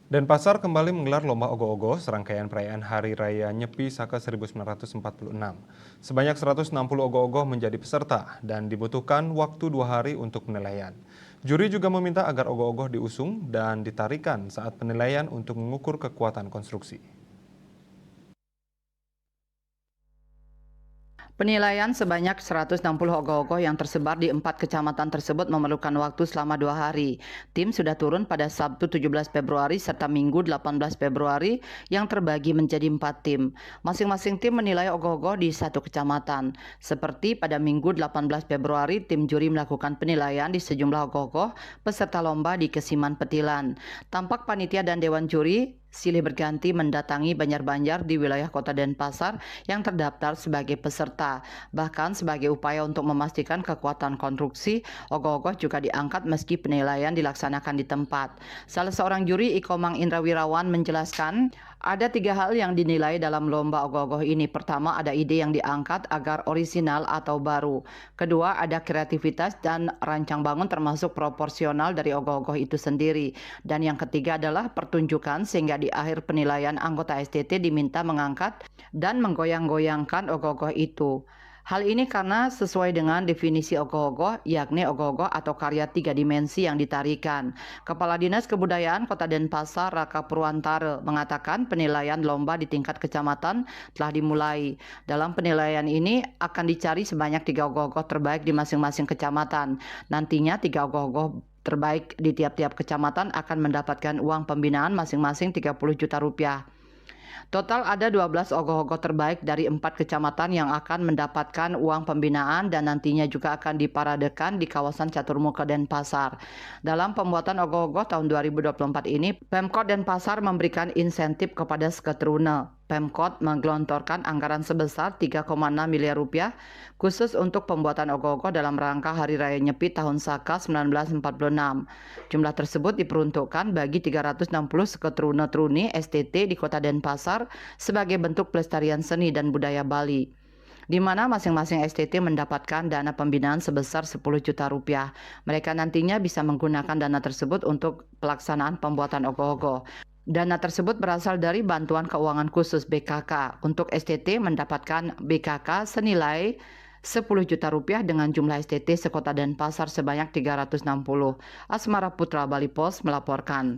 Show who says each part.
Speaker 1: Denpasar kembali menggelar Lomba Ogoh-Ogoh serangkaian perayaan Hari Raya Nyepi Saka 1946. Sebanyak 160 ogoh-ogoh menjadi peserta dan dibutuhkan waktu 2 hari untuk penilaian. Juri juga meminta agar ogoh-ogoh diusung dan ditarikan saat penilaian untuk mengukur kekuatan konstruksi.
Speaker 2: Penilaian sebanyak 160 ogoh-ogoh yang tersebar di 4 kecamatan tersebut memerlukan waktu selama 2 hari. Tim sudah turun pada Sabtu 17 Februari serta Minggu 18 Februari yang terbagi menjadi 4 tim. Masing-masing tim menilai ogoh-ogoh di satu kecamatan. Seperti pada Minggu 18 Februari, tim juri melakukan penilaian di sejumlah ogoh-ogoh peserta lomba di Kesiman Petilan. Tampak panitia dan dewan juri silih berganti mendatangi Banjar-Banjar di wilayah Kota Denpasar yang terdaftar sebagai peserta. Bahkan sebagai upaya untuk memastikan kekuatan konstruksi, ogoh-ogoh juga diangkat meski penilaian dilaksanakan di tempat. Salah seorang juri, Ikomang Indrawirawan, menjelaskan ada 3 hal yang dinilai dalam lomba ogoh-ogoh ini. Pertama, ada ide yang diangkat agar orisinal atau baru. Kedua, ada kreativitas dan rancang bangun termasuk proporsional dari ogoh-ogoh itu sendiri. Dan yang ketiga adalah pertunjukan sehingga di akhir penilaian anggota STT diminta mengangkat dan menggoyang-goyangkan ogoh-ogoh itu. Hal ini karena sesuai dengan definisi ogoh-ogoh, yakni ogoh-ogoh atau karya 3 dimensi yang ditarikan. Kepala Dinas Kebudayaan Kota Denpasar, Raka Purwantara, mengatakan penilaian lomba di tingkat kecamatan telah dimulai. Dalam penilaian ini akan dicari sebanyak 3 ogoh-ogoh terbaik di masing-masing kecamatan. Nantinya 3 ogoh-ogoh terbaik di tiap-tiap kecamatan akan mendapatkan uang pembinaan masing-masing 30 juta rupiah. Total ada 12 ogoh-ogoh terbaik dari 4 kecamatan yang akan mendapatkan uang pembinaan dan nantinya juga akan diparadekan di kawasan Caturmuka Denpasar. Dalam pembuatan ogoh-ogoh tahun 2024 ini, Pemkot Denpasar memberikan insentif kepada Seketruna. Pemkot menggelontorkan anggaran sebesar 3,6 miliar rupiah khusus untuk pembuatan ogoh-ogoh dalam rangka Hari Raya Nyepi tahun Saka 1946. Jumlah tersebut diperuntukkan bagi 360 seketruna-truni STT di Kota Denpasar sebagai bentuk pelestarian seni dan budaya Bali, di mana masing-masing STT mendapatkan dana pembinaan sebesar 10 juta rupiah. Mereka nantinya bisa menggunakan dana tersebut untuk pelaksanaan pembuatan ogoh-ogoh. Dana tersebut berasal dari bantuan keuangan khusus BKK. Untuk STT mendapatkan BKK senilai 10 juta rupiah dengan jumlah STT sekota Denpasar sebanyak 360. Asmara Putra, Bali Pos melaporkan.